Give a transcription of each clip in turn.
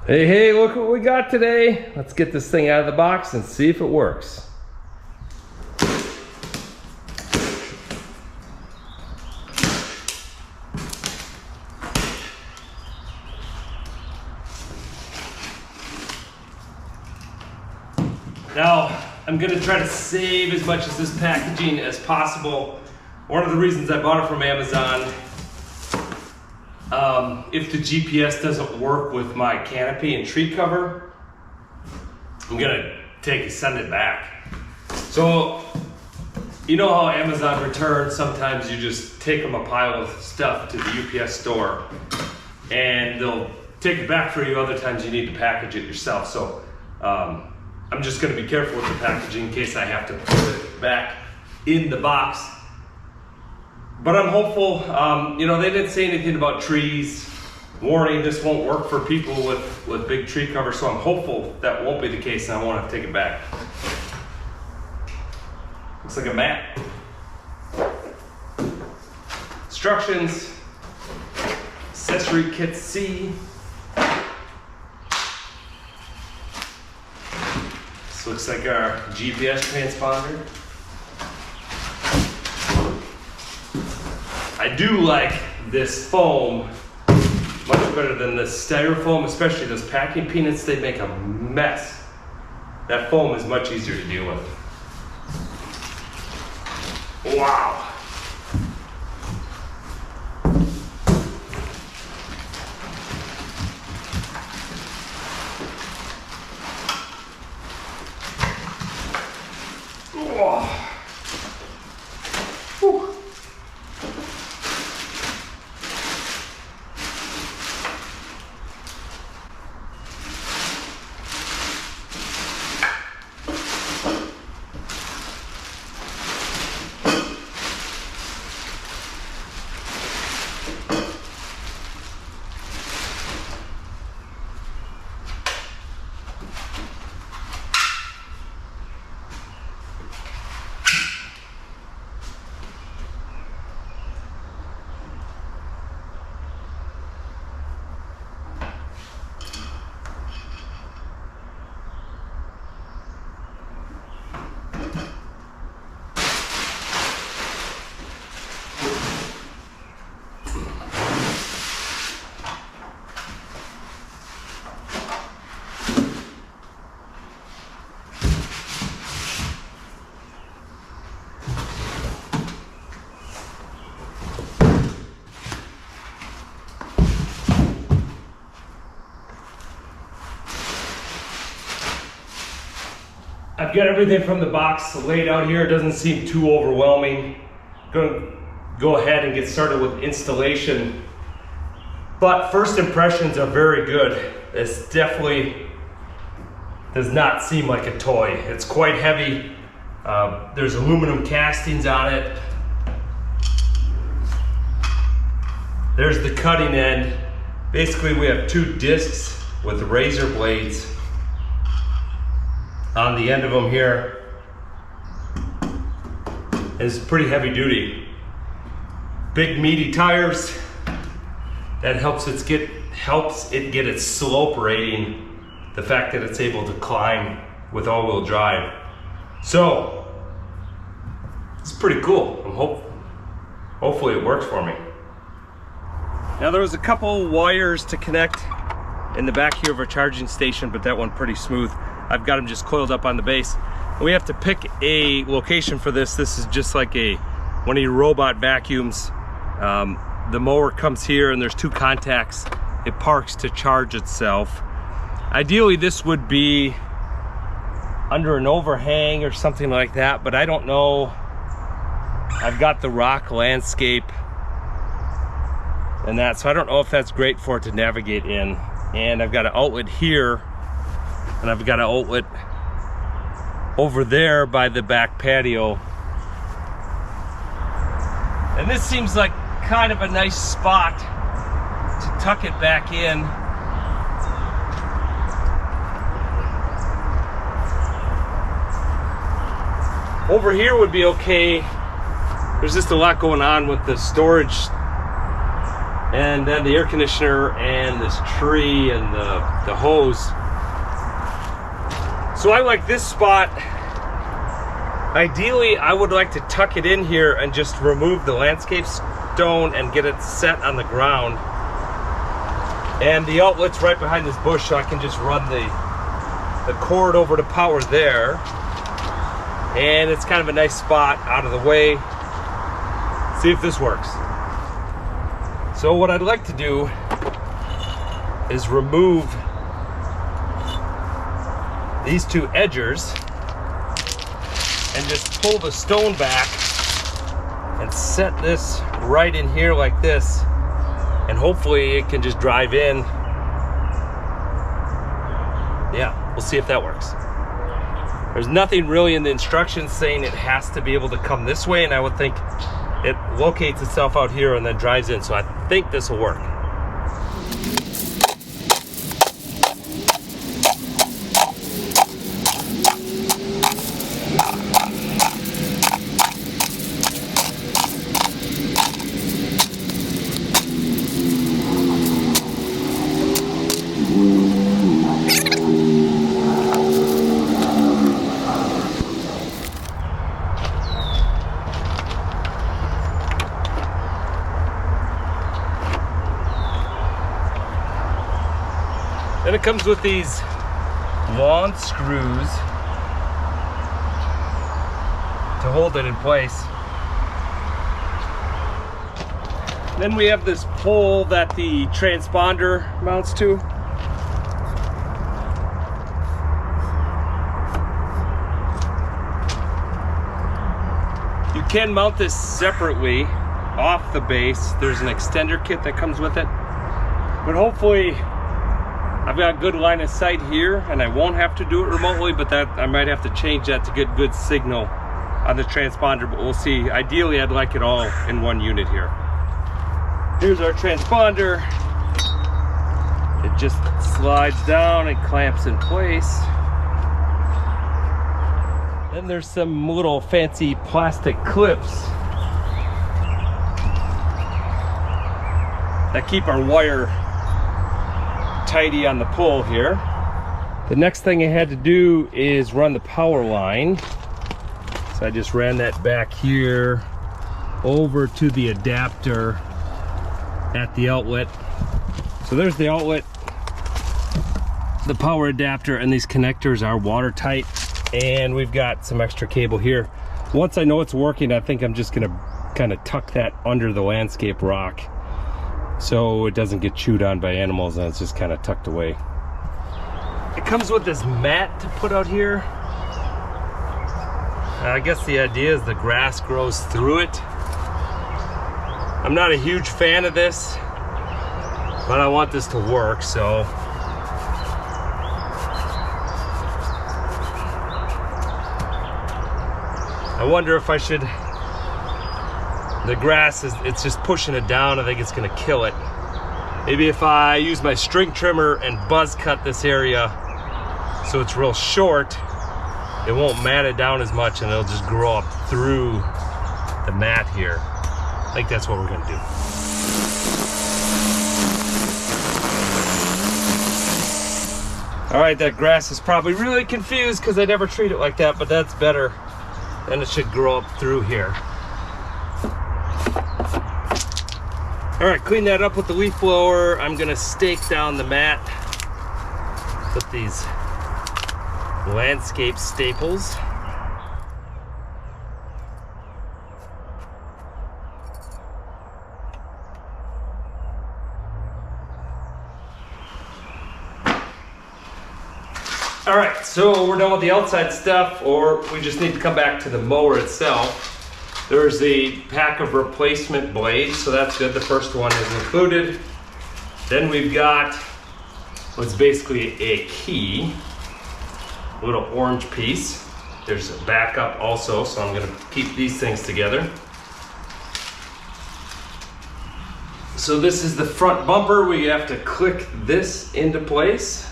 Hey, look what we got today. Let's get this thing out of the box and see if it works. Now, I'm gonna try to save as much of this packaging as possible. One of the reasons I bought it from Amazon, if the GPS doesn't work with my canopy and tree cover, I'm gonna send it back. So, you know how Amazon returns, sometimes you just take them a pile of stuff to the UPS store and they'll take it back for you. Other times you need to package it yourself. So, I'm just gonna be careful with the packaging in case I have to put it back in the box. But I'm hopeful. You know, they didn't say anything about trees. Warning, this won't work for people with big tree cover, so I'm hopeful that won't be the case and I won't have to take it back. Looks like a mat. Instructions. Accessory kit C. This looks like our GPS transponder. I do like this foam much better than the styrofoam, especially those packing peanuts. They make a mess. That foam is much easier to deal with. Wow. I've got everything from the box laid out here. It doesn't seem too overwhelming. I'm gonna go ahead and get started with installation. But first impressions are very good. This definitely does not seem like a toy. It's quite heavy. There's aluminum castings on it. There's the cutting end. Basically, we have two discs with razor blades on the end of them here. It's pretty heavy duty. Big meaty tires. That helps it get its slope rating. The fact that it's able to climb with all-wheel drive. So it's pretty cool. Hopefully it works for me. Now there was a couple wires to connect in the back here of our charging station, but that went pretty smooth. I've got them just coiled up on the base. We have to pick a location for this. This is just like one of your robot vacuums. The mower comes here and there's two contacts. It parks to charge itself. Ideally, this would be under an overhang or something like that, but I don't know. I've got the rock landscape and that, so I don't know if that's great for it to navigate in. And I've got an outlet here, and I've got an outlet over there by the back patio. And this seems like kind of a nice spot to tuck it back in. Over here would be okay. There's just a lot going on with the storage and then the air conditioner and this tree and the hose. So I like this spot. Ideally, I would like to tuck it in here and just remove the landscape stone and get it set on the ground. And the outlet's right behind this bush, so I can just run the cord over to power there. And it's kind of a nice spot out of the way. See if this works. So what I'd like to do is remove these two edgers and just pull the stone back and set this right in here like this, and hopefully it can just drive in. Yeah, we'll see if that works. There's nothing really in the instructions saying it has to be able to come this way, and I would think it locates itself out here and then drives in, so I think this will work. Then it comes with these long screws to hold it in place. Then we have this pole that the transponder mounts to. You can mount this separately off the base. There's an extender kit that comes with it. But hopefully I've got good line of sight here and I won't have to do it remotely, but that I might have to change that to get good signal on the transponder, but we'll see. Ideally, I'd like it all in one unit here. Here's our transponder. It just slides down and clamps in place. Then there's some little fancy plastic clips that keep our wire tidy on the pole here. The next thing I had to do is run the power line. So I just ran that back here over to the adapter at the outlet. So there's the outlet, the power adapter, and these connectors are watertight, and we've got some extra cable here. Once I know it's working, I think I'm just gonna kind of tuck that under the landscape rock so it doesn't get chewed on by animals, and it's just kind of tucked away. It comes with this mat to put out here. I guess the idea is the grass grows through it. I'm not a huge fan of this, but I want this to work, so. I wonder if I should, the grass it's just pushing it down. I think it's gonna kill it. Maybe if I use my string trimmer and buzz cut this area so it's real short, it won't mat it down as much and it'll just grow up through the mat here. I think that's what we're gonna do. All right, that grass is probably really confused because I never treat it like that, but that's better. Then it should grow up through here. All right, clean that up with the leaf blower. I'm gonna stake down the mat with these landscape staples. All right, so we're done with the outside stuff, or we just need to come back to the mower itself. There's a pack of replacement blades, so that's good. The first one is included. Then we've got what's basically a key, a little orange piece. There's a backup also, so I'm gonna keep these things together. So this is the front bumper. We have to click this into place.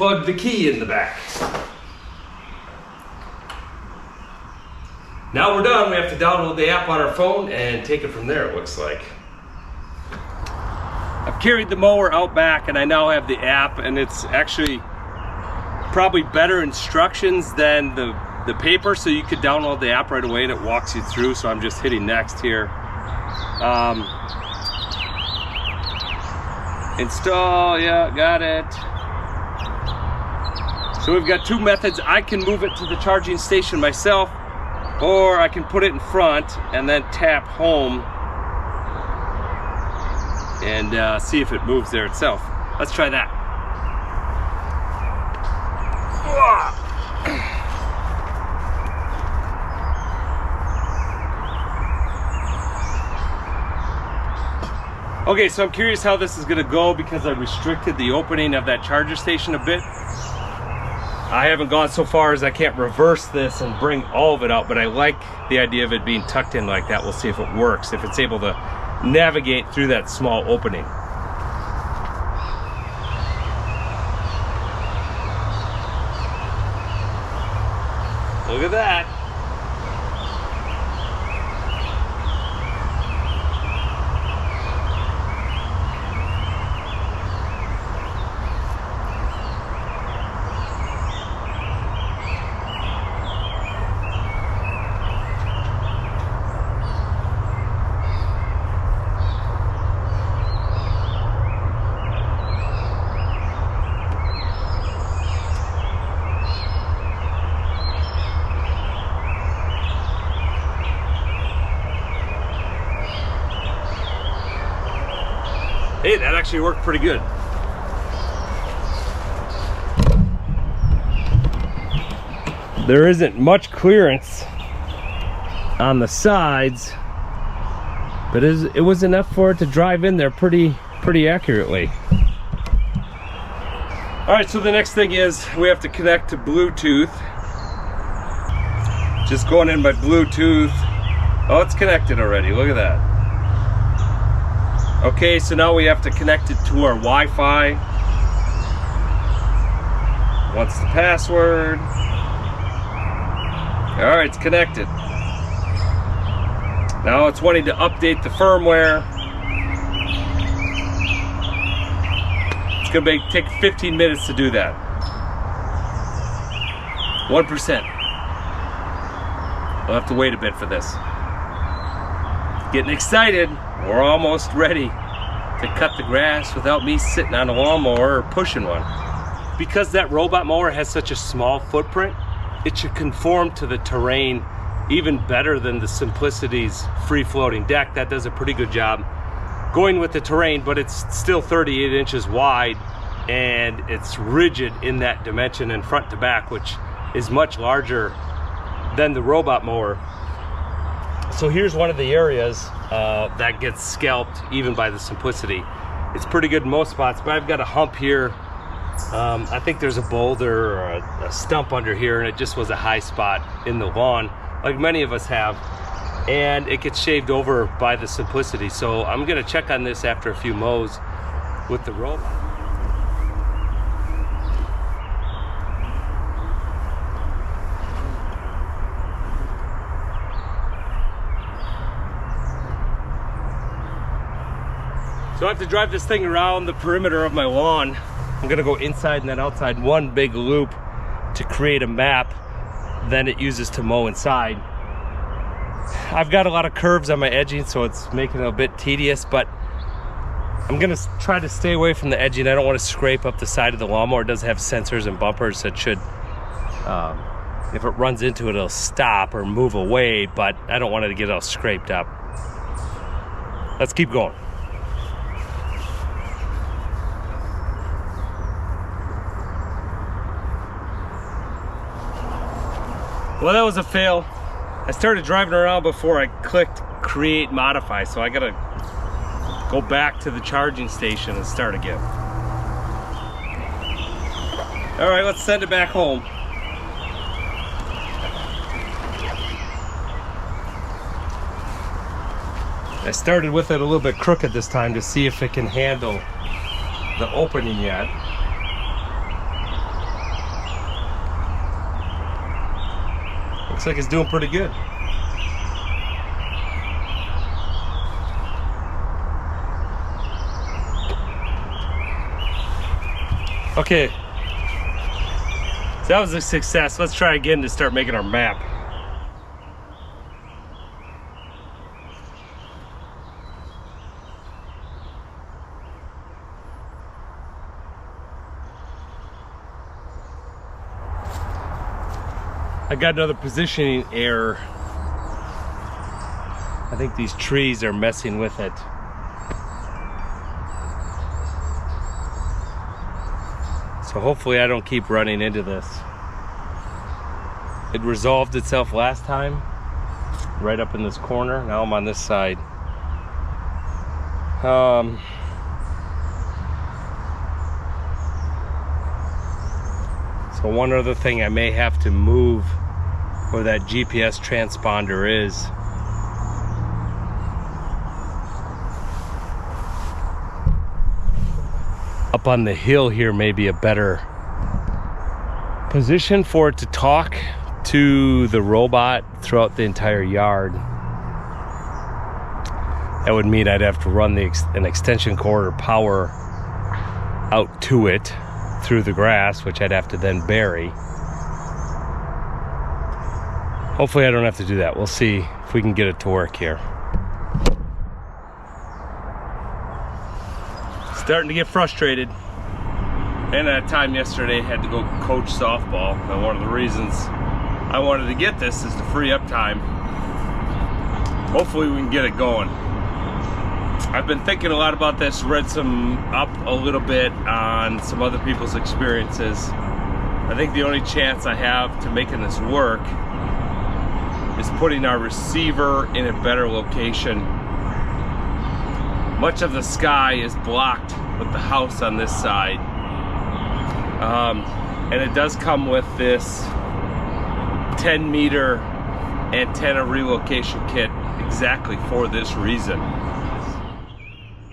plug the key in the back. Now we're done. We have to download the app on our phone and take it from there, it looks like. I've carried the mower out back and I now have the app, and it's actually probably better instructions than the paper, so you could download the app right away and it walks you through. So I'm just hitting next here. Install, yeah, got it. So we've got two methods. I can move it to the charging station myself, or I can put it in front and then tap home and see if it moves there itself. Let's try that. Okay, so I'm curious how this is gonna go because I restricted the opening of that charger station a bit. I haven't gone so far as I can't reverse this and bring all of it out, but I like the idea of it being tucked in like that. We'll see if it works, if it's able to navigate through that small opening. Look at that. Hey, that actually worked pretty good. There isn't much clearance on the sides, but it was enough for it to drive in there pretty accurately. All right, so the next thing is we have to connect to Bluetooth. Just going in by Bluetooth. Oh, it's connected already, look at that. Okay, so now we have to connect it to our Wi-Fi. What's the password? All right, it's connected. Now it's wanting to update the firmware. It's gonna take 15 minutes to do that. 1%. We'll have to wait a bit for this. Getting excited. We're almost ready to cut the grass without me sitting on a lawnmower or pushing one. Because that robot mower has such a small footprint, it should conform to the terrain even better than the Simplicity's free-floating deck. That does a pretty good job going with the terrain, but it's still 38 inches wide and it's rigid in that dimension and front to back, which is much larger than the robot mower. So here's one of the areas that gets scalped even by the Simplicity. It's pretty good in most spots, but I've got a hump here. I think there's a boulder or a stump under here, and it just was a high spot in the lawn, like many of us have, and it gets shaved over by the Simplicity. So I'm gonna check on this after a few mows with the robot. So I have to drive this thing around the perimeter of my lawn. I'm gonna go inside and then outside, one big loop to create a map. Then it uses to mow inside. I've got a lot of curves on my edging, so it's making it a bit tedious, but I'm gonna try to stay away from the edging. I don't wanna scrape up the side of the lawnmower. It does have sensors and bumpers that should, if it runs into it, it'll stop or move away, but I don't want it to get all scraped up. Let's keep going. Well, that was a fail. I started driving around before I clicked create modify, so I gotta go back to the charging station and start again. All right, let's send it back home. I started with it a little bit crooked this time to see if it can handle the opening yet. Looks like it's doing pretty good. Okay, so that was a success. Let's try again to start making our map. I got another positioning error. I think these trees are messing with it. So hopefully I don't keep running into this. It resolved itself last time, right up in this corner. Now I'm on this side. So one other thing I may have to move where that GPS transponder is. Up on the hill here may be a better position for it to talk to the robot throughout the entire yard. That would mean I'd have to run an extension cord or power out to it through the grass, which I'd have to then bury. Hopefully I don't have to do that. We'll see if we can get it to work here. Starting to get frustrated. And at a time yesterday, I had to go coach softball. And one of the reasons I wanted to get this is to free up time. Hopefully we can get it going. I've been thinking a lot about this, read up a little bit on some other people's experiences. I think the only chance I have to making this work is putting our receiver in a better location. Much of the sky is blocked with the house on this side. And it does come with this 10-meter antenna relocation kit exactly for this reason.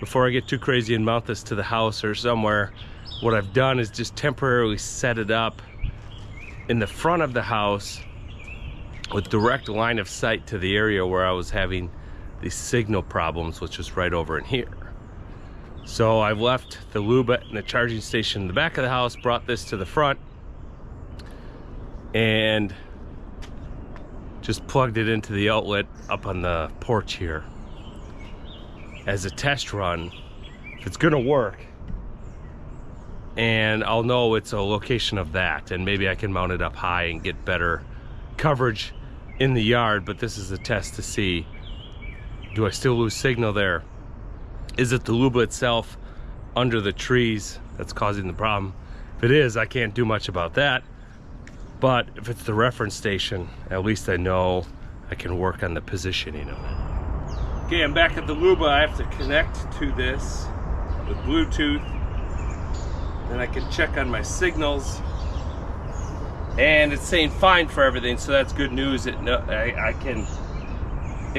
Before I get too crazy and mount this to the house or somewhere, what I've done is just temporarily set it up in the front of the house with direct line of sight to the area where I was having these signal problems, which was right over in here. So I've left the Luba and the charging station in the back of the house, brought this to the front, and just plugged it into the outlet up on the porch here as a test run. If it's gonna work, and I'll know it's a location of that, and maybe I can mount it up high and get better coverage in the yard. But this is a test to see, do I still lose signal there? Is it the Luba itself under the trees that's causing the problem? If it is, I can't do much about that. But if it's the reference station, at least I know I can work on the positioning of it. Okay, I'm back at the Luba. I have to connect to this with Bluetooth. Then I can check on my signals. And it's saying fine for everything, so that's good news. It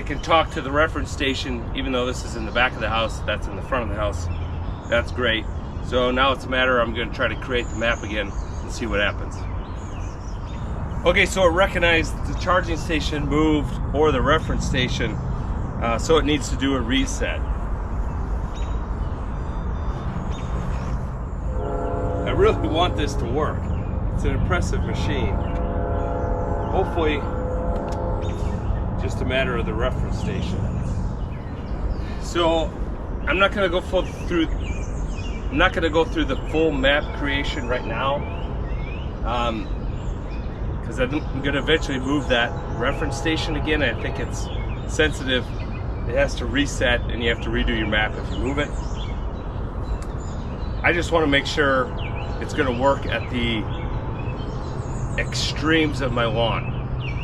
can talk to the reference station, even though this is in the back of the house, that's in the front of the house. That's great. So now it's a matter, I'm gonna try to create the map again and see what happens. Okay, so it recognized the charging station moved or the reference station, so it needs to do a reset. I really want this to work. It's an impressive machine. Hopefully, just a matter of the reference station. So I'm not going to go through the full map creation right now, because I'm going to eventually move that reference station again. I think it's sensitive. It has to reset, and you have to redo your map if you move it. I just want to make sure it's going to work at the extremes of my lawn.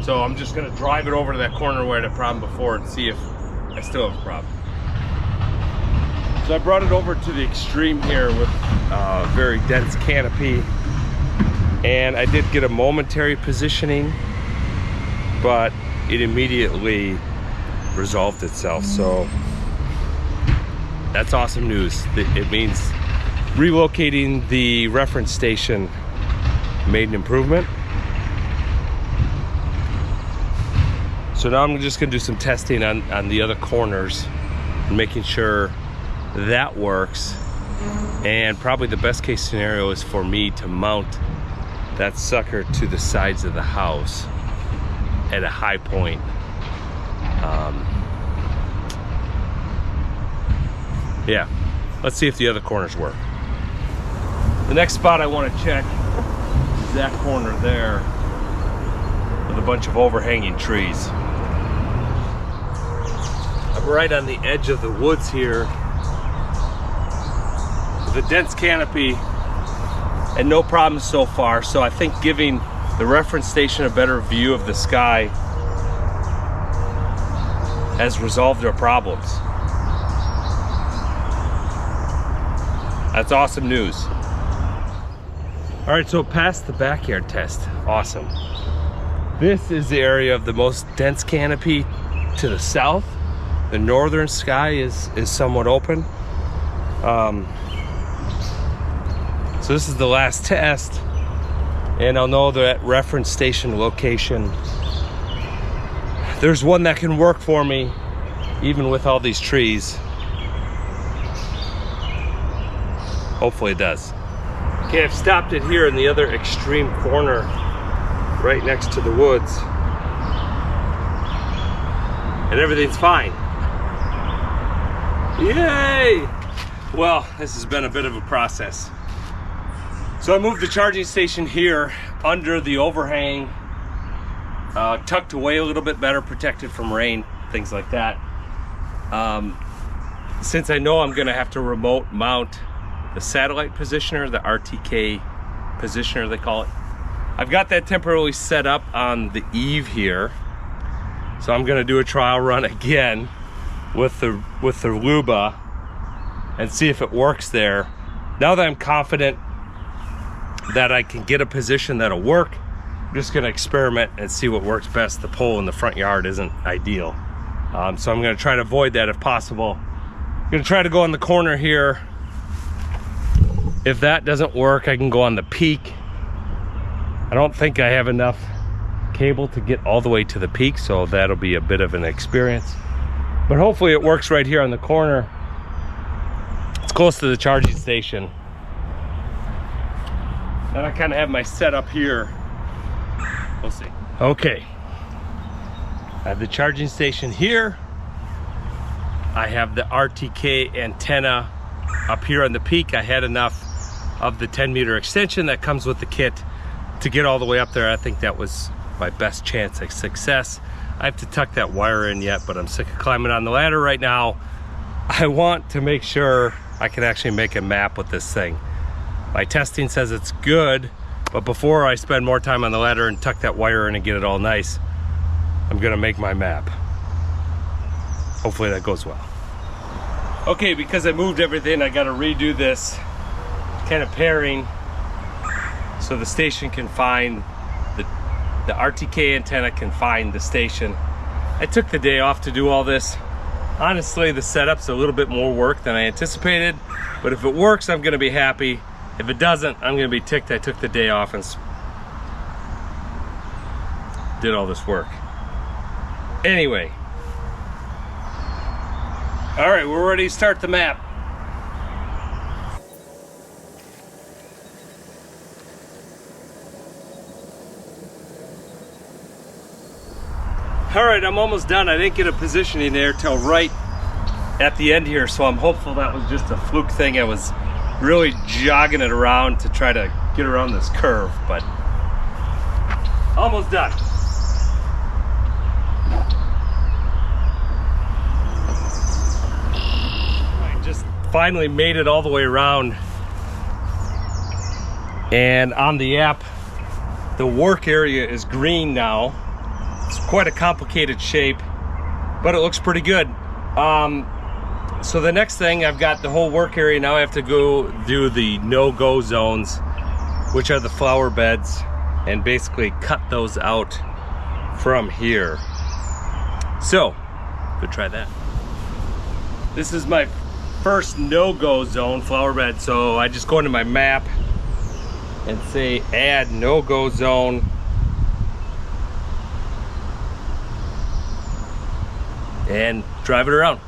So I'm just going to drive it over to that corner where I had a problem before and see if I still have a problem. So I brought it over to the extreme here with a very dense canopy, and I did get a momentary positioning, but it immediately resolved itself. So that's awesome news. It means relocating the reference station made an improvement. So now I'm just gonna do some testing on the other corners and making sure that works. And probably the best case scenario is for me to mount that sucker to the sides of the house at a high point. Yeah, let's see if the other corners work. The next spot I want to check is that corner there with a bunch of overhanging trees. I'm right on the edge of the woods here with a dense canopy and no problems so far, so I think giving the reference station a better view of the sky has resolved their problems. That's awesome news. All right, so past the backyard test, awesome. This is the area of the most dense canopy to the south. The northern sky is somewhat open. So this is the last test, and I'll know that reference station location. There's one that can work for me, even with all these trees. Hopefully it does. Okay, I've stopped it here in the other extreme corner, right next to the woods. And everything's fine. Yay! Well, this has been a bit of a process. So I moved the charging station here under the overhang, tucked away a little bit better, protected from rain, things like that. Since I know I'm gonna have to remote mount the satellite positioner, the RTK positioner they call it, I've got that temporarily set up on the eave here. So I'm gonna do a trial run again with the Luba and see if it works there. Now that I'm confident that I can get a position that'll work, I'm just gonna experiment and see what works best. The pole in the front yard isn't ideal. So I'm gonna try to avoid that if possible. I'm gonna try to go on the corner here. If that doesn't work, I can go on the peak. I don't think I have enough cable to get all the way to the peak, so that'll be a bit of an experience. But hopefully it works right here on the corner. It's close to the charging station. And I kind of have my setup here. We'll see. Okay. I have the charging station here. I have the RTK antenna up here on the peak. I had enough of the 10-meter extension that comes with the kit to get all the way up there. I think that was my best chance of success. I have to tuck that wire in yet, but I'm sick of climbing on the ladder right now. I want to make sure I can actually make a map with this thing. My testing says it's good, but before I spend more time on the ladder and tuck that wire in and get it all nice, I'm gonna make my map. Hopefully that goes well. Okay, because I moved everything, I gotta redo this kind of pairing so the station can find the RTK antenna can find the station. I took the day off to do all this. Honestly, the setup's a little bit more work than I anticipated, but if it works, I'm gonna be happy. If it doesn't, I'm gonna be ticked I took the day off and did all this work. Anyway. All right, we're ready to start the map. All right, I'm almost done. I didn't get a positioning there till right at the end here, so I'm hopeful that was just a fluke thing. I was really jogging it around to try to get around this curve, but almost done. I just finally made it all the way around, and on the app, the work area is green now. It's quite a complicated shape, but it looks pretty good. So the next thing, I've got the whole work area. Now I have to go do the no-go zones, which are the flower beds, and basically cut those out from here. So, go try that. This is my first no-go zone, flower bed. So I just go into my map and say add no-go zone. and drive it around.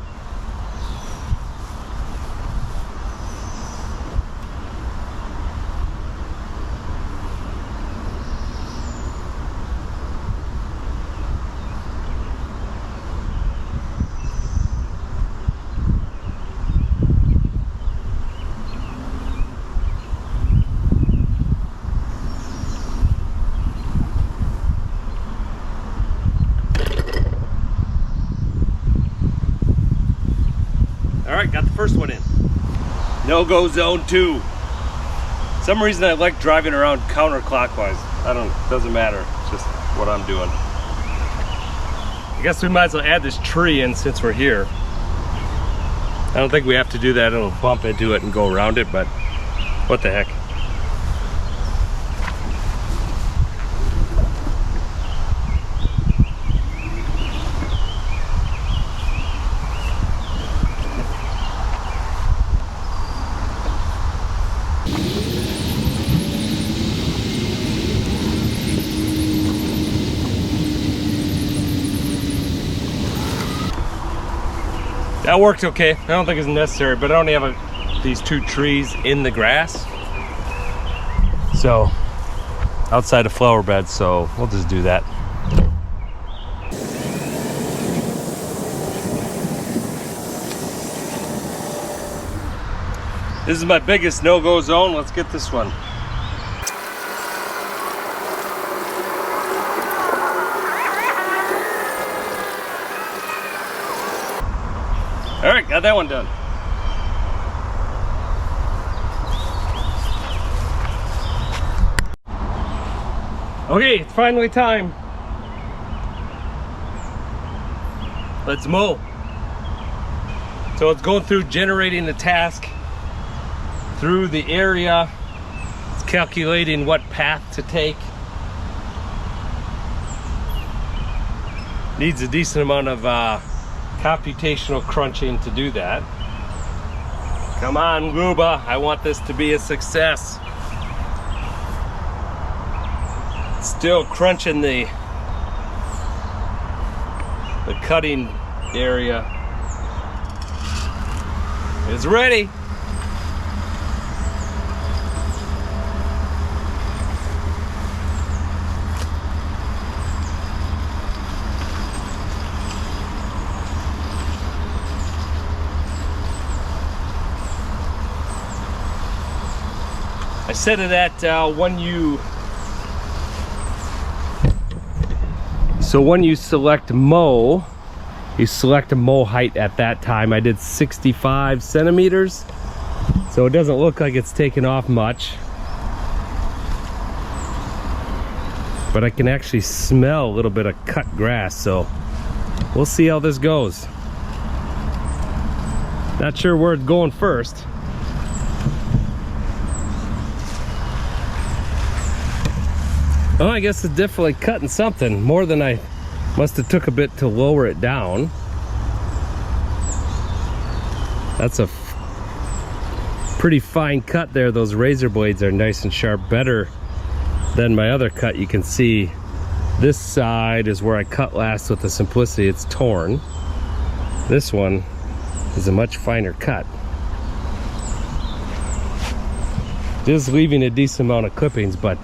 Alright, got the first one in. No-go zone 2. Some reason I like driving around counterclockwise. Doesn't matter. It's just what I'm doing. I guess we might as well add this tree in since we're here. I don't think we have to do that. It'll bump into it and go around it, but what the heck. That worked okay. I don't think it's necessary, but I only have these 2 trees in the grass. So, outside of flower beds, so we'll just do that. This is my biggest no-go zone. Let's get this one. All right, got that one done. Okay, it's finally time. Let's mow. So it's going through generating the task through the area. It's calculating what path to take. Needs a decent amount of computational crunching to do that. Come on, Luba, I want this to be a success. Still crunching the cutting area. It's ready. I set it at when you select mow, you select a mow height at that time. I did 65 centimeters, so it doesn't look like it's taken off much, but I can actually smell a little bit of cut grass, so we'll see how this goes. Not sure where it's going first. Oh, I guess it's definitely cutting something more than I must have took a bit to lower it down. That's a pretty fine cut there. Those razor blades are nice and sharp, better than my other cut. You can see this side is where I cut last with the Simplicity. It's torn. This one is a much finer cut. Just leaving a decent amount of clippings, but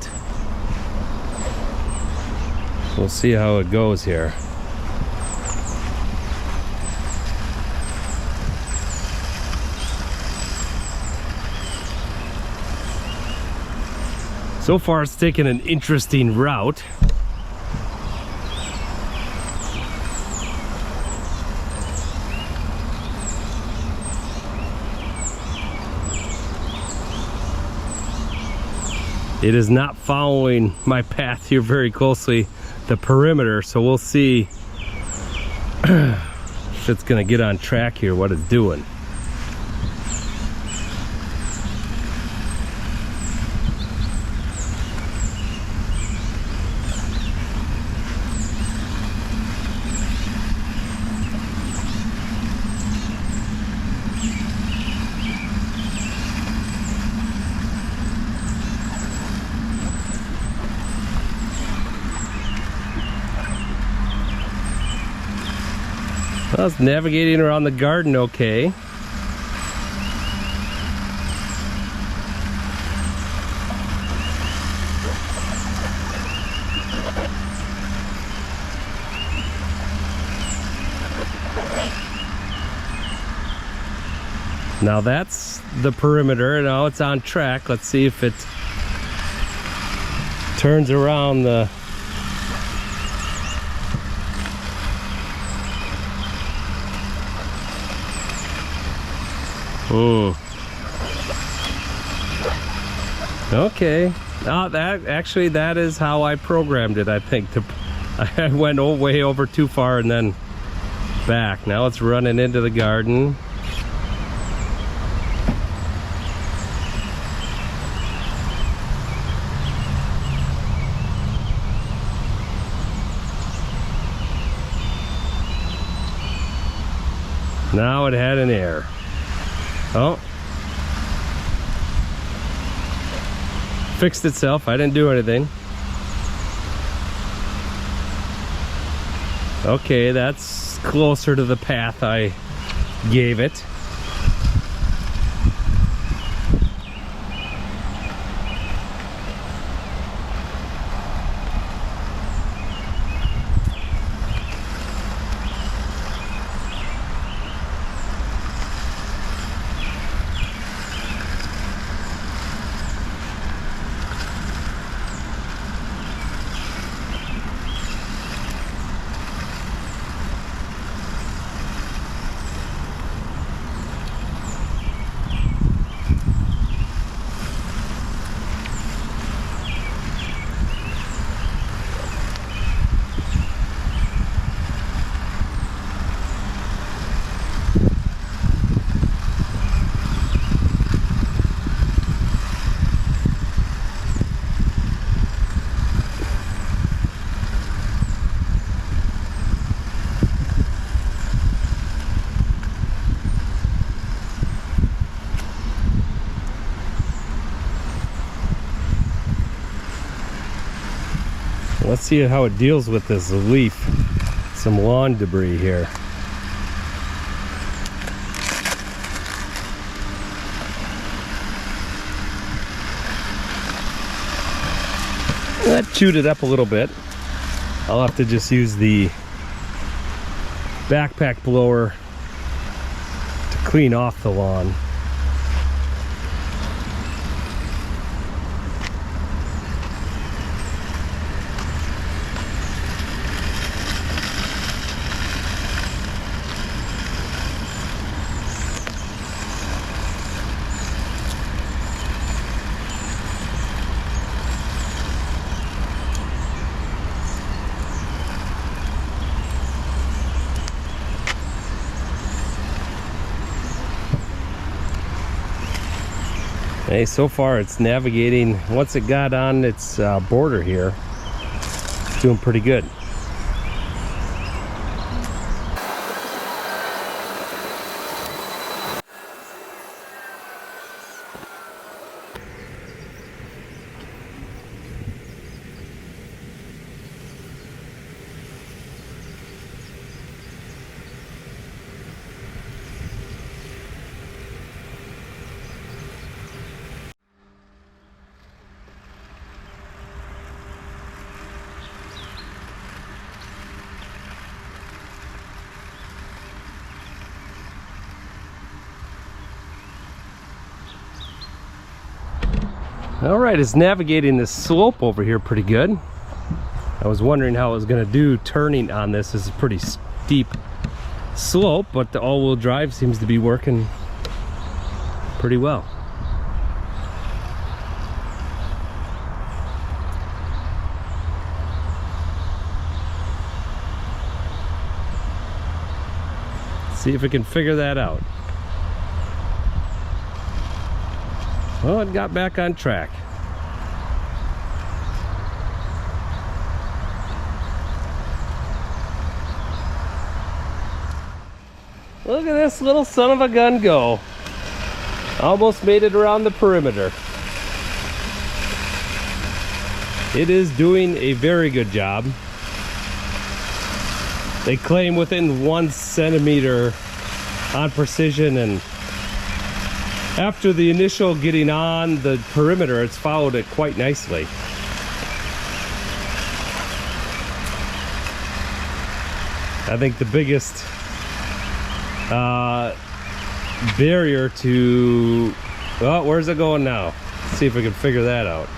we'll see how it goes here. So far it's taken an interesting route. It is not following my path here very closely, the perimeter, so we'll see if it's gonna get on track here, what it's doing. Well, it's navigating around the garden okay. Now that's the perimeter. Now it's on track. Let's see if it turns around the Okay. Now that is how I programmed it, I think. I went way over too far and then back. Now it's running into the garden. Now it had an error. Oh. Fixed itself. I didn't do anything. Okay, that's closer to the path I gave it. Let's see how it deals with this leaf. Some lawn debris here. That chewed it up a little bit. I'll have to just use the backpack blower to clean off the lawn. Hey, so far it's navigating. Once it got on its border here, it's doing pretty good. All right, it's navigating this slope over here pretty good. I was wondering how it was going to do turning on this. This is a pretty steep slope, but the all-wheel drive seems to be working pretty well. Let's see if we can figure that out. Well, it got back on track. Look at this little son of a gun go. Almost made it around the perimeter. It is doing a very good job. They claim within 1 centimeter on precision, and after the initial getting on the perimeter, it's followed it quite nicely. I think the biggest barrier to, well, where's it going now? Let's see if we can figure that out.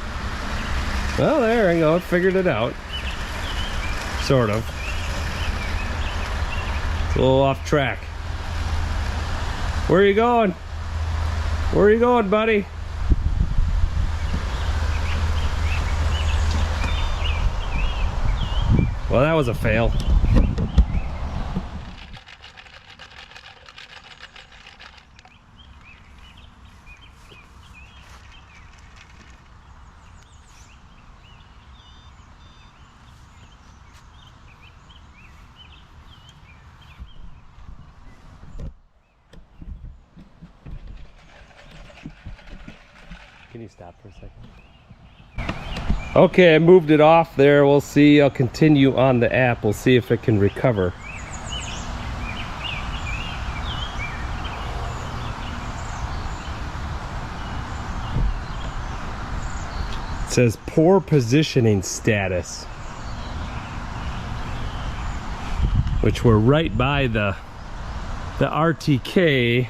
Well, there we go, figured it out. Sort of. It's a little off track. Where are you going? Where are you going, buddy? Well, that was a fail. Can you stop for a second? Okay, I moved it off there. We'll see. I'll continue on the app. We'll see if it can recover. It says poor positioning status, which we're right by the RTK.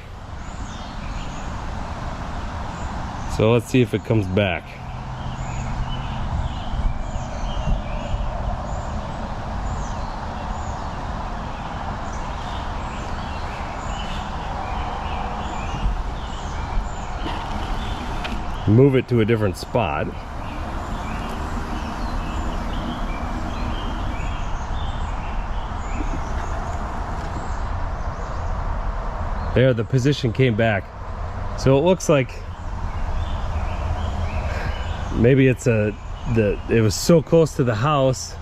So let's see if it comes back. Move it to a different spot. There, the position came back. So it looks like maybe it's it was so close to the house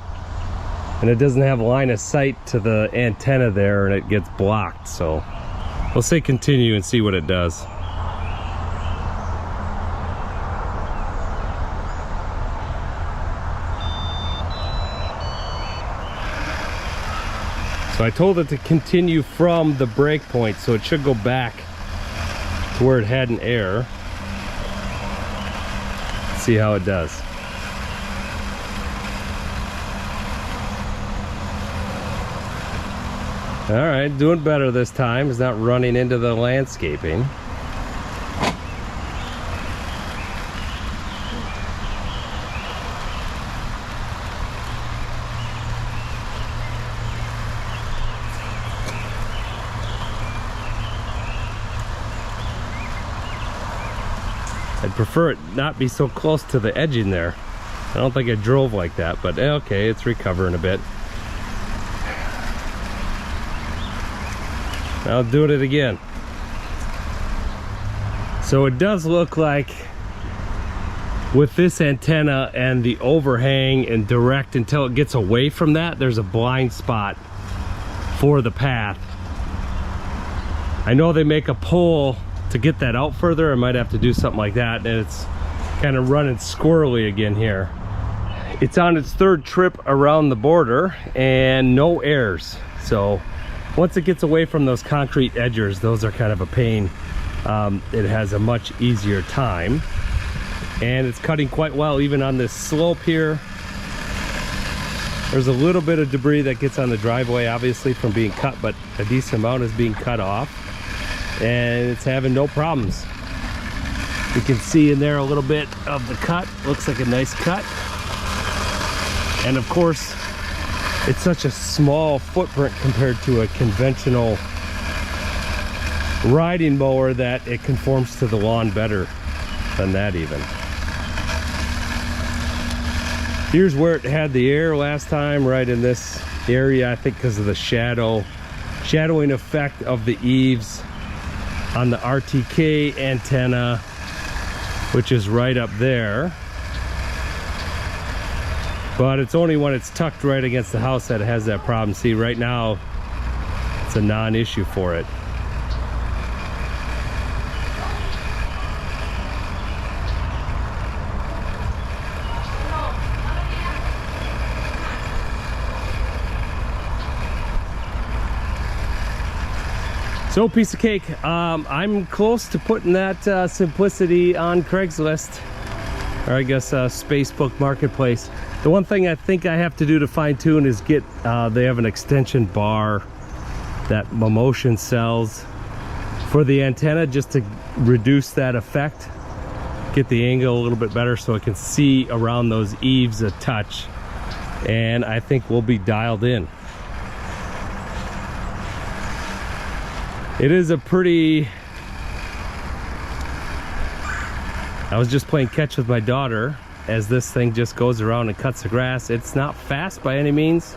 and it doesn't have line of sight to the antenna there, and it gets blocked. So we'll say continue and see what it does. So I told it to continue from the break point, so it should go back to where it had an error. See how it does. All right, doing better this time. It's not running into the landscaping. I'd prefer it not be so close to the edging there. I don't think I drove like that, but okay, it's recovering a bit. Now doing it again. So it does look like with this antenna and the overhang and direct until it gets away from that, there's a blind spot for the path. I know they make a pole to get that out further. I might have to do something like that, and it's kind of running squirrely again here. It's on its third trip around the border and no errors. So once it gets away from those concrete edges, those are kind of a pain. It has a much easier time, and it's cutting quite well even on this slope here. There's a little bit of debris that gets on the driveway obviously from being cut, but a decent amount is being cut off, and it's having no problems. You can see in there a little bit of the cut. Looks like a nice cut. And of course, it's such a small footprint compared to a conventional riding mower that it conforms to the lawn better than that even. Here's where it had the air last time, right in this area, I think because of the shadowing effect of the eaves on the RTK antenna, which is right up there. But it's only when it's tucked right against the house that it has that problem. See, right now it's a non-issue for it. So piece of cake. I'm close to putting that Simplicity on Craigslist, or I guess Facebook Marketplace. The one thing I think I have to do to fine tune is get, they have an extension bar that Mammotion sells for the antenna, just to reduce that effect, get the angle a little bit better so I can see around those eaves a touch, and I think we'll be dialed in. It is a pretty... I was just playing catch with my daughter as this thing just goes around and cuts the grass. It's not fast by any means,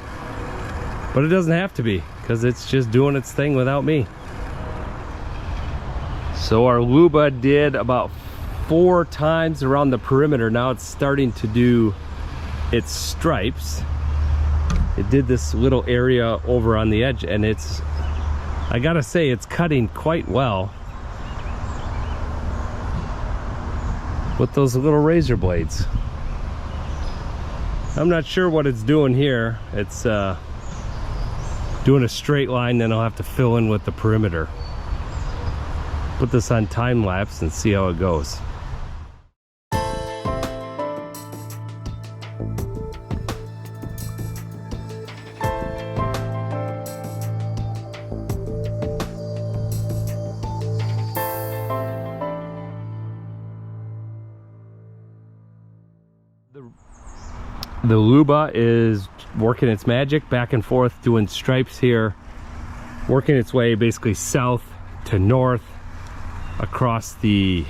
but it doesn't have to be, because it's just doing its thing without me. So our Luba did about 4 times around the perimeter. Now it's starting to do its stripes. It did this little area over on the edge, and it's, I gotta say, it's cutting quite well with those little razor blades. I'm not sure what it's doing here. It's doing a straight line, then I'll have to fill in with the perimeter. Put this on time lapse and see how it goes. The Luba is working its magic back and forth, doing stripes here, working its way basically south to north across the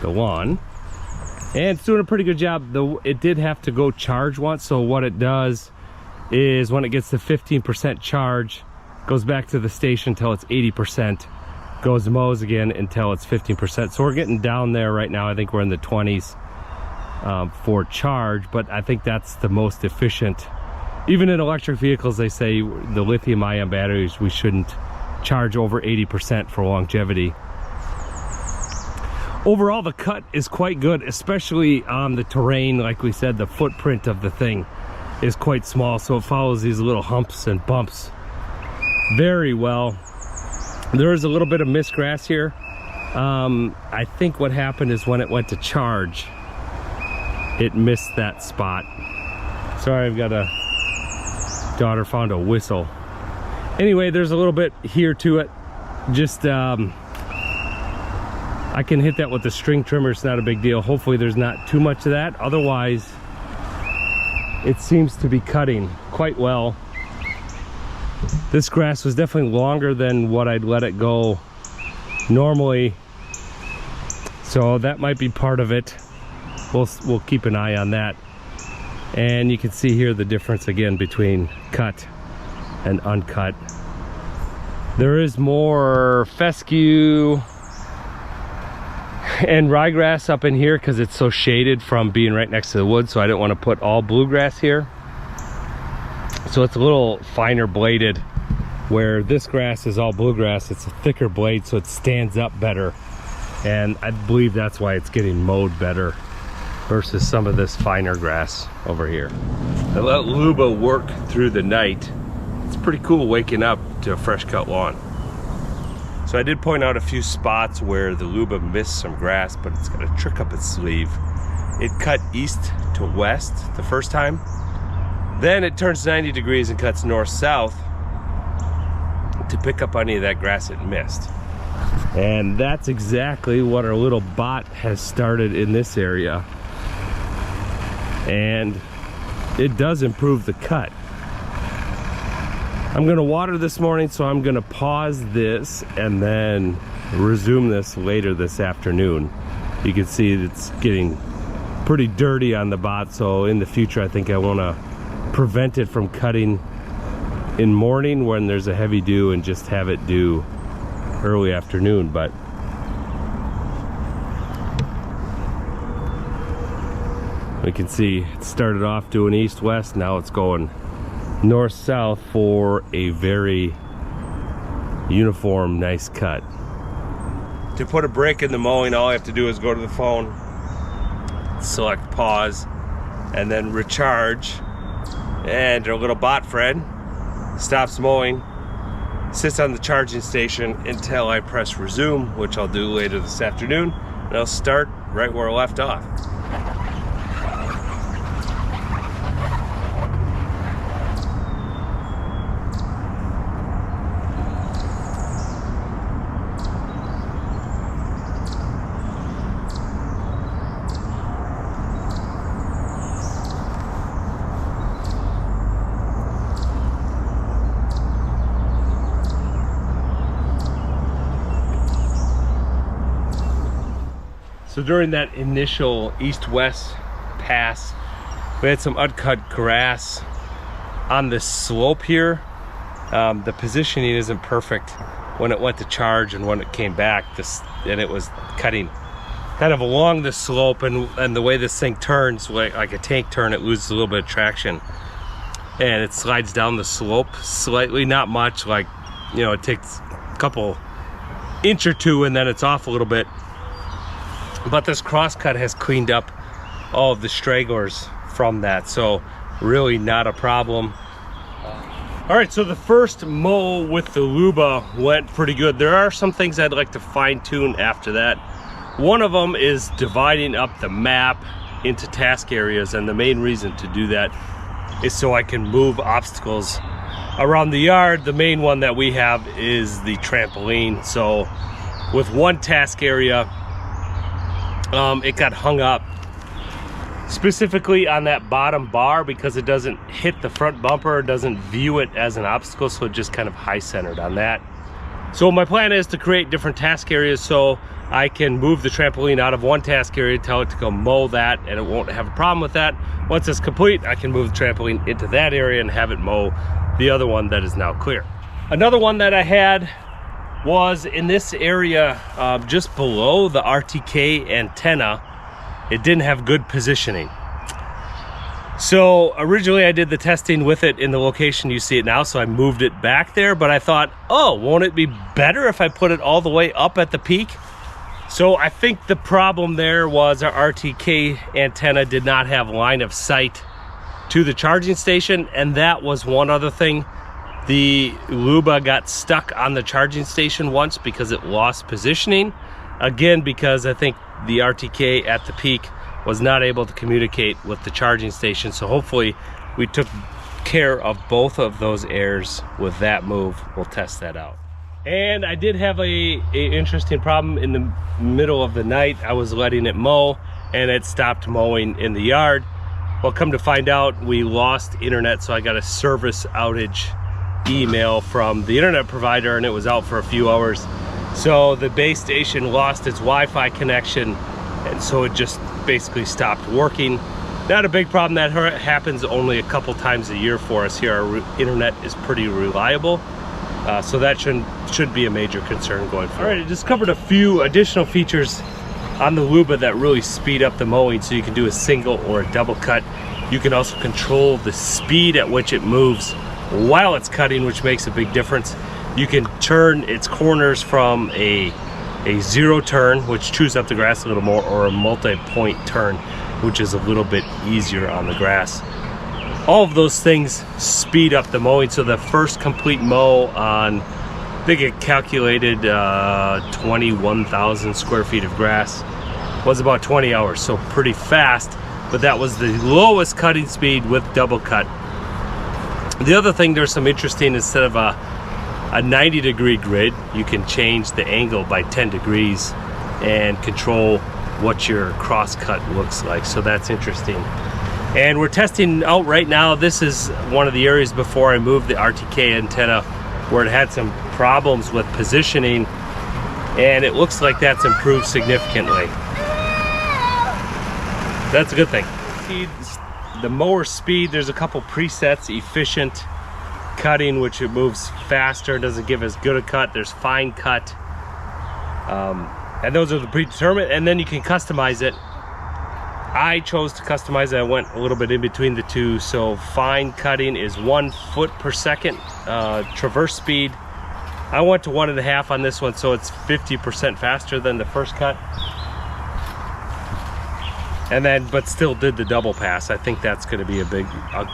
lawn, and it's doing a pretty good job. Though it did have to go charge once, so what it does is when it gets to 15% charge, goes back to the station until it's 80%, goes mows again until it's 15%. So we're getting down there right now. I think we're in the 20s for charge, but I think that's the most efficient. Even in electric vehicles, they say the lithium-ion batteries, we shouldn't charge over 80% for longevity. Overall, the cut is quite good, especially on the terrain. Like we said, the footprint of the thing is quite small, so it follows these little humps and bumps very well. There is a little bit of missed grass here. I think what happened is when it went to charge, it missed that spot. Sorry, I've got a daughter found a whistle. Anyway, there's a little bit here to it. Just I can hit that with the string trimmer. It's not a big deal. Hopefully there's not too much of that. Otherwise, it seems to be cutting quite well. This grass was definitely longer than what I'd let it go normally, so that might be part of it. We'll keep an eye on that. And you can see here the difference again between cut and uncut. There is more fescue and ryegrass up in here because it's so shaded from being right next to the wood, so I didn't want to put all bluegrass here. So it's a little finer bladed, where this grass is all bluegrass. It's a thicker blade, so it stands up better, and I believe that's why it's getting mowed better versus some of this finer grass over here. I let Luba work through the night. It's pretty cool waking up to a fresh cut lawn. So I did point out a few spots where the Luba missed some grass, but it's got a trick up its sleeve. It cut east to west the first time. Then it turns 90 degrees and cuts north-south to pick up any of that grass it missed. And that's exactly what our little bot has started in this area. And it does improve the cut. I'm gonna water this morning, so I'm gonna pause this and then resume this later this afternoon. You can see it's getting pretty dirty on the bot, so in the future I think I wanna prevent it from cutting in morning when there's a heavy dew and just have it do early afternoon. But we can see it started off doing east-west, now it's going north-south for a very uniform, nice cut. To put a break in the mowing, all I have to do is go to the phone, select pause, and then recharge, and our little bot friend stops mowing, sits on the charging station until I press resume, which I'll do later this afternoon, and I'll start right where I left off. So during that initial east-west pass, we had some uncut grass on this slope here. The positioning isn't perfect when it went to charge and when it came back. And it was cutting kind of along the slope, and the way this thing turns, like a tank turn, it loses a little bit of traction. And it slides down the slope slightly, not much, like, you know, it takes a couple inch or two and then it's off a little bit. But this crosscut has cleaned up all of the stragglers from that, so really not a problem. All right, so the first mow with the Luba went pretty good. There are some things I'd like to fine tune after that. One of them is dividing up the map into task areas, and the main reason to do that is so I can move obstacles around the yard. The main one that we have is the trampoline. So with one task area, it got hung up specifically on that bottom bar because it doesn't hit the front bumper, it doesn't view it as an obstacle, so it just kind of high centered on that. So my plan is to create different task areas so I can move the trampoline out of one task area, tell it to go mow that, and it won't have a problem with that. Once it's complete, I can move the trampoline into that area and have it mow the other one that is now clear. Another one that I had was in this area just below the RTK antenna. It didn't have good positioning. So originally I did the testing with it in the location you see it now, so I moved it back there, but I thought, oh, won't it be better if I put it all the way up at the peak? So I think the problem there was our RTK antenna did not have line of sight to the charging station, and that was one other thing. The Luba got stuck on the charging station once because it lost positioning. Again, because I think the RTK at the peak was not able to communicate with the charging station. So hopefully we took care of both of those errors with that move. We'll test that out. And I did have a interesting problem in the middle of the night. I was letting it mow and it stopped mowing in the yard. Well, come to find out, we lost internet, so I got a service outage email from the internet provider, and it was out for a few hours. So the base station lost its Wi-Fi connection, and so it just basically stopped working. Not a big problem. That happens only a couple times a year for us here. Our internet is pretty reliable, so that shouldn't be a major concern going forward. All right, I just covered a few additional features on the Luba that really speed up the mowing, so you can do a single or a double cut. You can also control the speed at which it moves while it's cutting, which makes a big difference. You can turn its corners from a zero turn, which chews up the grass a little more, or a multi-point turn, which is a little bit easier on the grass. All of those things speed up the mowing. So the first complete mow on, I think it calculated 21,000 square feet of grass, was about 20 hours, so pretty fast, but that was the lowest cutting speed with double cut. The other thing, there's some interesting, instead of a 90-degree grid, you can change the angle by 10 degrees and control what your cross cut looks like, so that's interesting. And we're testing out right now. This is one of the areas before I moved the RTK antenna where it had some problems with positioning, and it looks like that's improved significantly. That's a good thing. The mower speed, there's a couple presets. Efficient cutting, which it moves faster, doesn't give as good a cut. There's fine cut, and those are the predetermined, and then you can customize it. I chose to customize it. I went a little bit in between the two. So fine cutting is 1 foot per second. Traverse speed, I went to 1.5 on this one, so it's 50% faster than the first cut. And then, but still did the double pass. I think that's going to be a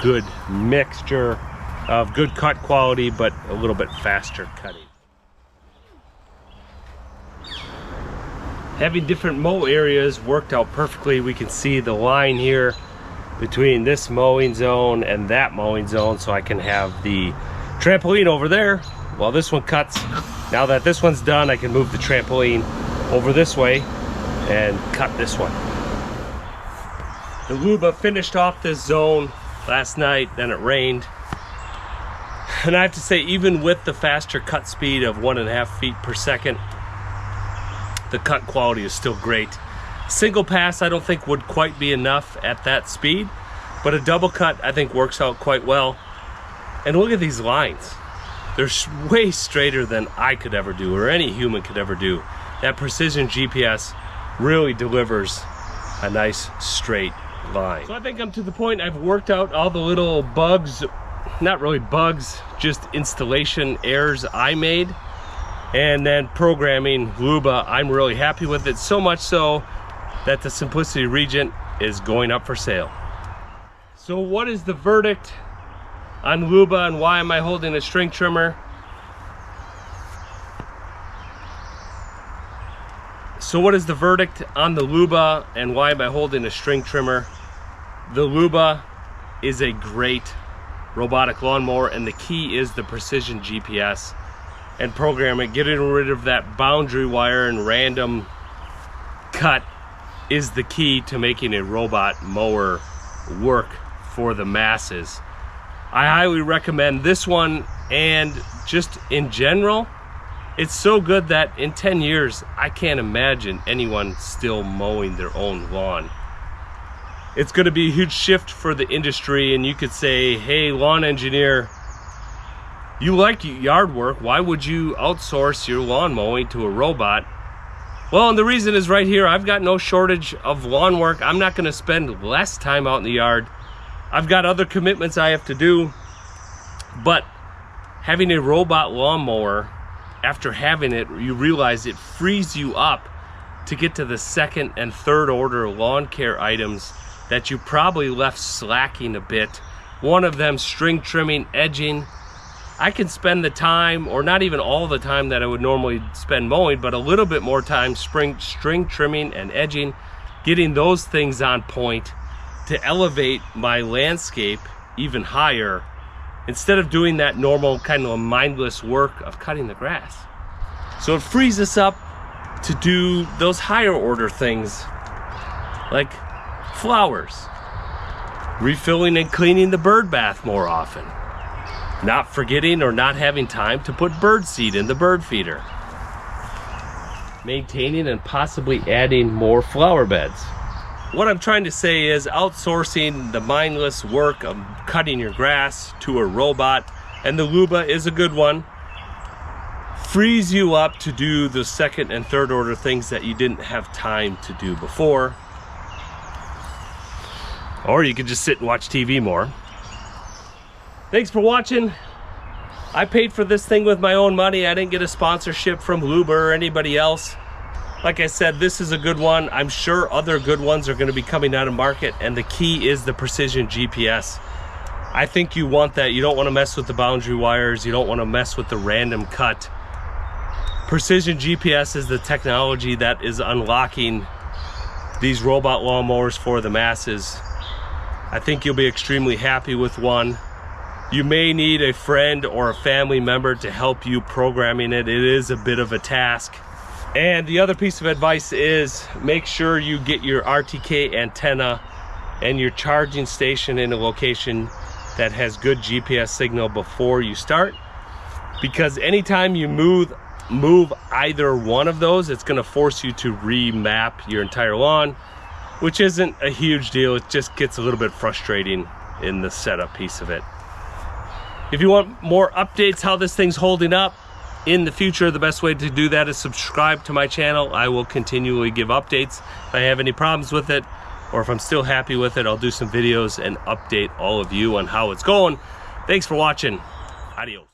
good mixture of good cut quality, but a little bit faster cutting. Having different mow areas worked out perfectly. We can see the line here between this mowing zone and that mowing zone, so I can have the trampoline over there while this one cuts. Now that this one's done, I can move the trampoline over this way and cut this one. The Luba finished off this zone last night, then it rained. And I have to say, even with the faster cut speed of 1.5 feet per second, the cut quality is still great. Single pass I don't think would quite be enough at that speed, but a double cut I think works out quite well. And look at these lines. They're way straighter than I could ever do, or any human could ever do. That precision GPS really delivers a nice straight line. So I think I'm to the point I've worked out all the little bugs, not really bugs, just installation errors I made. And then programming Luba, I'm really happy with it, so much so that the Simplicity Regent is going up for sale. So what is the verdict on Luba, and why am I holding a string trimmer? So what is the verdict on the Luba, and why am I holding a string trimmer? The Luba is a great robotic lawnmower, and the key is the precision GPS and programming. Getting rid of that boundary wire and random cut is the key to making a robot mower work for the masses. I highly recommend this one, and just in general, it's so good that in 10 years, I can't imagine anyone still mowing their own lawn. It's going to be a huge shift for the industry, and you could say, hey, lawn engineer, you like yard work, why would you outsource your lawn mowing to a robot? Well, and the reason is right here. I've got no shortage of lawn work. I'm not going to spend less time out in the yard. I've got other commitments I have to do, but having a robot lawnmower, after having it, you realize it frees you up to get to the second and third order lawn care items that you probably left slacking a bit. One of them, string trimming, edging. I can spend the time, or not even all the time that I would normally spend mowing, but a little bit more time string trimming and edging, getting those things on point to elevate my landscape even higher, instead of doing that normal kind of mindless work of cutting the grass. So it frees us up to do those higher order things like flowers, refilling and cleaning the bird bath more often, not forgetting or not having time to put bird seed in the bird feeder, maintaining and possibly adding more flower beds. What I'm trying to say is outsourcing the mindless work of cutting your grass to a robot, and the Luba is a good one, frees you up to do the second and third order things that you didn't have time to do before. Or you could just sit and watch TV more. Thanks for watching. I paid for this thing with my own money. I didn't get a sponsorship from Luba or anybody else. Like I said, this is a good one. I'm sure other good ones are going to be coming out of market, and the key is the precision GPS. I think you want that. You don't want to mess with the boundary wires. You don't want to mess with the random cut. Precision GPS is the technology that is unlocking these robot lawnmowers for the masses. I think you'll be extremely happy with one. You may need a friend or a family member to help you programming it. It is a bit of a task. And the other piece of advice is make sure you get your RTK antenna and your charging station in a location that has good GPS signal before you start, because anytime you move either one of those, it's going to force you to remap your entire lawn, which isn't a huge deal. It just gets a little bit frustrating in the setup piece of it. If you want more updates how this thing's holding up in the future, the best way to do that is subscribe to my channel. I will continually give updates. If I have any problems with it, or if I'm still happy with it, I'll do some videos and update all of you on how it's going. Thanks for watching. Adios.